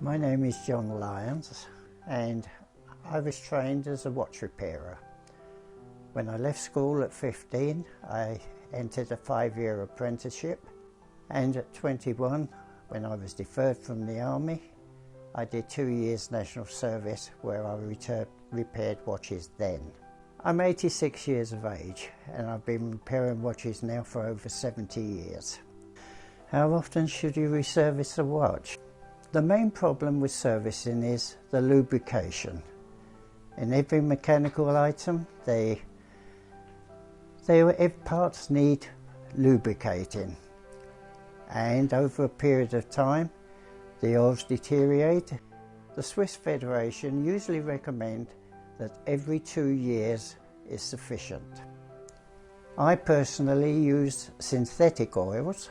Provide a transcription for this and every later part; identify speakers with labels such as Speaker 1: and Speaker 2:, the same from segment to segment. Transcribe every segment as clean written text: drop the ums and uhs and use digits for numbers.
Speaker 1: My name is John Lyons and I was trained as a watch repairer. When I left school at 15, I entered a 5-year apprenticeship, and at 21, when I was deferred from the army, I did 2 years national service where I repaired watches then. I'm 86 years of age and I've been repairing watches now for over 70 years. How often should you reservice a watch? The main problem with servicing is the lubrication. In every mechanical item, parts need lubricating, and over a period of time the oils deteriorate. The Swiss Federation usually recommend that every 2 years is sufficient. I personally use synthetic oils,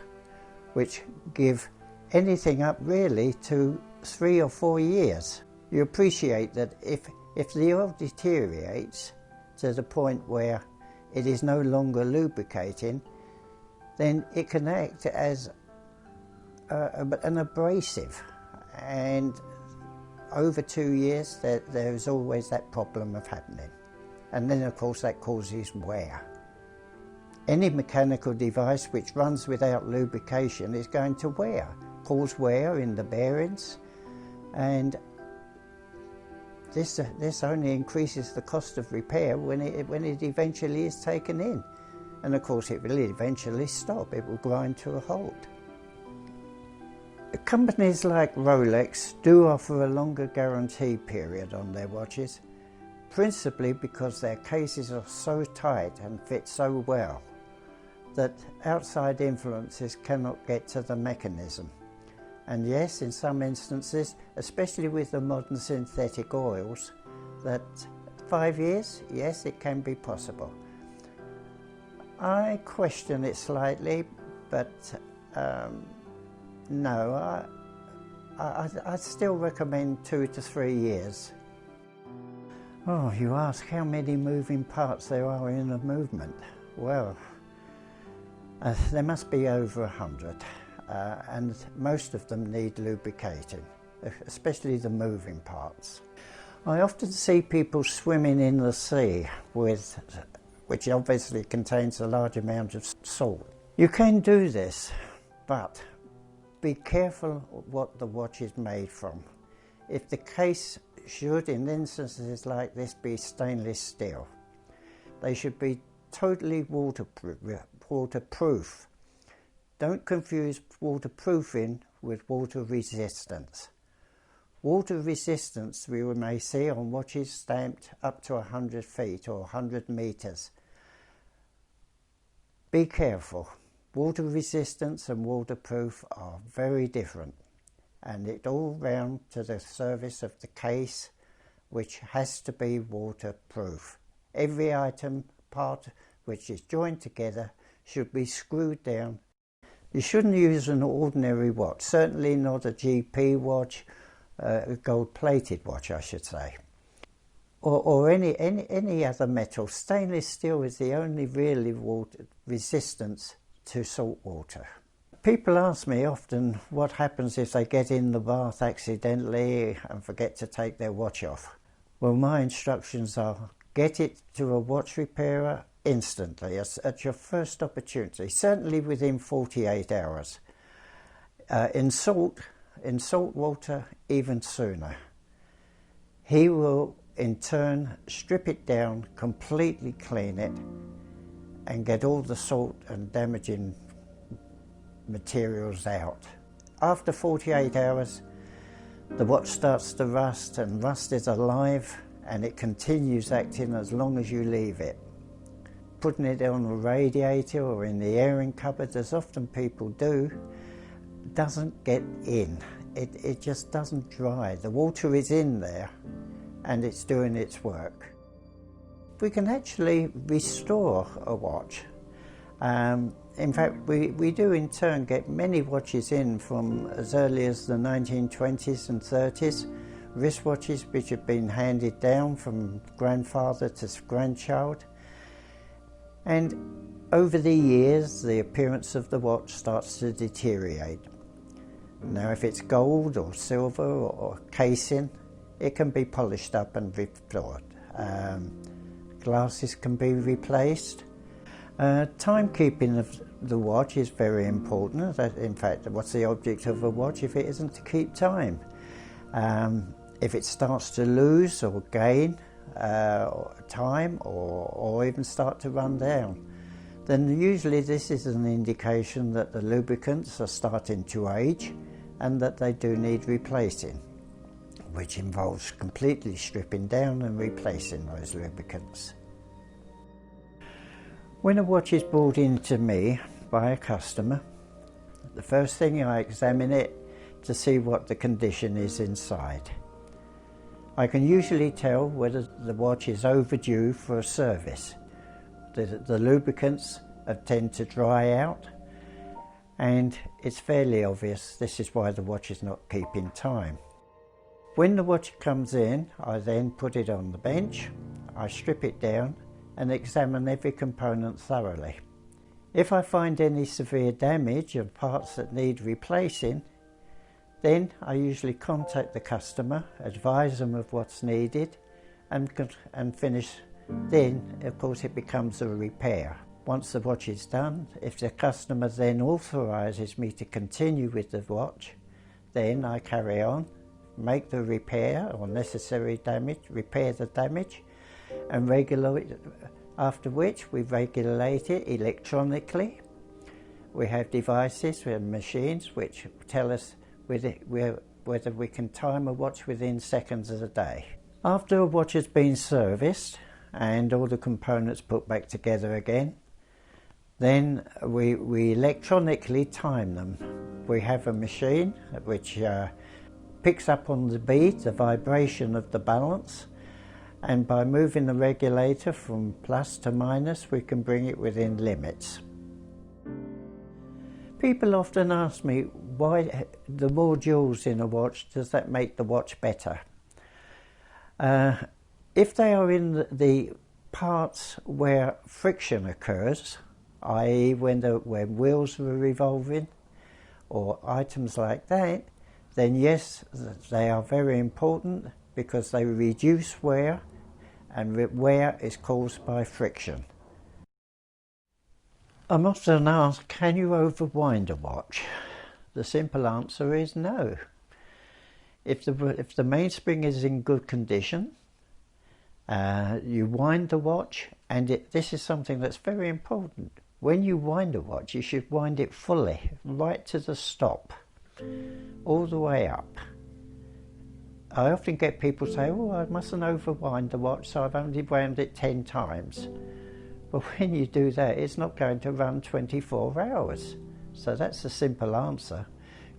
Speaker 1: which give anything up really to 3 or 4 years. You appreciate that if the oil deteriorates to the point where it is no longer lubricating, then it can act as an abrasive, and over 2 years there is always that problem of happening, and then of course that causes wear. Any mechanical device which runs without lubrication is going to cause wear in the bearings, and this only increases the cost of repair when it eventually is taken in, and of course it will eventually stop. It will grind to a halt. Companies like Rolex do offer a longer guarantee period on their watches, principally because their cases are so tight and fit so well that outside influences cannot get to the mechanism. And yes, in some instances, especially with the modern synthetic oils, that 5 years, yes, it can be possible. I question it slightly, but no, I still recommend 2 to 3 years. Oh, you ask how many moving parts there are in a movement. Well, there must be over 100. And most of them need lubricating, especially the moving parts. I often see people swimming in the sea, which obviously contains a large amount of salt. You can do this, but be careful what the watch is made from. If the case should, in instances like this, be stainless steel, they should be totally waterproof. Don't confuse waterproofing with water resistance. Water resistance we may see on watches stamped up to 100 feet or 100 meters. Be careful. Water resistance and waterproof are very different, and it all round to the service of the case, which has to be waterproof. Every part which is joined together should be screwed down. You shouldn't use an ordinary watch, certainly not a GP watch, a gold-plated watch I should say, or any other metal. Stainless steel is the only really resistance to salt water. People ask me often what happens if they get in the bath accidentally and forget to take their watch off. Well, my instructions are get it to a watch repairer instantly, at your first opportunity, certainly within 48 hours. In salt water, even sooner. He will in turn strip it down, completely clean it, and get all the salt and damaging materials out. After 48 hours, the watch starts to rust, and rust is alive, and it continues acting as long as you leave it. Putting it on a radiator or in the airing cupboard, as often people do, doesn't get in. It just doesn't dry. The water is in there and it's doing its work. We can actually restore a watch. In fact, we do in turn get many watches in from as early as the 1920s and 30s, wristwatches which have been handed down from grandfather to grandchild. And over the years, the appearance of the watch starts to deteriorate. Now if it's gold or silver or casing, it can be polished up and restored. Glasses can be replaced. Timekeeping of the watch is very important. In fact, what's the object of a watch if it isn't to keep time? If it starts to lose or gain time or even start to run down, then usually this is an indication that the lubricants are starting to age and that they do need replacing, which involves completely stripping down and replacing those lubricants. When a watch is brought in to me by a customer, the first thing I examine it to see what the condition is inside. I can usually tell whether the watch is overdue for a service. The lubricants tend to dry out, and it's fairly obvious this is why the watch is not keeping time. When the watch comes in, I then put it on the bench, I strip it down and examine every component thoroughly. If I find any severe damage and parts that need replacing, then I usually contact the customer, advise them of what's needed and finish. Then of course it becomes a repair. Once the watch is done, if the customer then authorises me to continue with the watch, then I carry on, make the repair or necessary damage, repair the damage and regulate it, after which we regulate it electronically. We have devices, we have machines which tell us whether we can time a watch within seconds of the day. After a watch has been serviced and all the components put back together again, then we electronically time them. We have a machine which picks up on the beat, the vibration of the balance, and by moving the regulator from plus to minus we can bring it within limits. People often ask me, why the more jewels in a watch, does that make the watch better? If they are in the parts where friction occurs, i.e. when wheels were revolving or items like that, then yes, they are very important because they reduce wear, and wear is caused by friction. I'm often asked, can you overwind a watch? The simple answer is no. If the mainspring is in good condition, you wind the watch, and this is something that's very important. When you wind a watch, you should wind it fully, right to the stop, all the way up. I often get people say, oh, I mustn't overwind the watch, so I've only wound it 10 times. But when you do that, it's not going to run 24 hours. So that's the simple answer.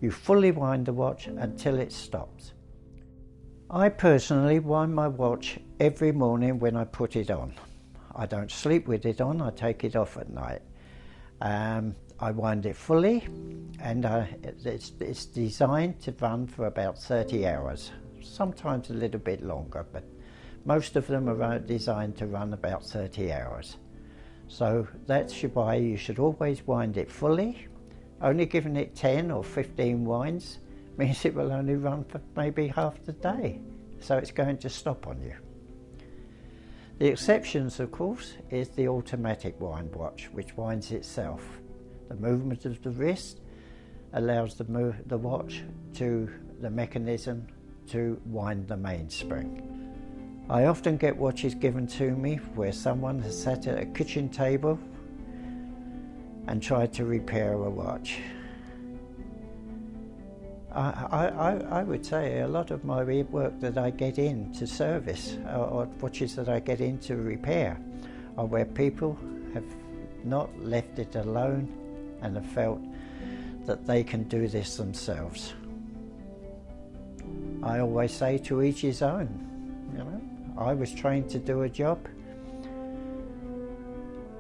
Speaker 1: You fully wind the watch until it stops. I personally wind my watch every morning when I put it on. I don't sleep with it on, I take it off at night. I wind it fully, and it's designed to run for about 30 hours. Sometimes a little bit longer, but most of them are designed to run about 30 hours. So that's why you should always wind it fully. Only giving it 10 or 15 winds means it will only run for maybe half the day, so it's going to stop on you. The exceptions, of course, is the automatic wind watch, which winds itself. The movement of the wrist allows the watch to the mechanism to wind the mainspring. I often get watches given to me where someone has sat at a kitchen table and tried to repair a watch. I would say a lot of my work that I get in to service, or watches that I get in to repair, are where people have not left it alone and have felt that they can do this themselves. I always say to each his own, you know. I was trained to do a job.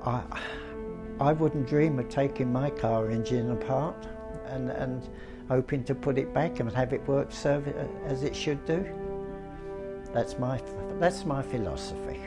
Speaker 1: I wouldn't dream of taking my car engine apart and hoping to put it back and have it work as it should do. That's my philosophy.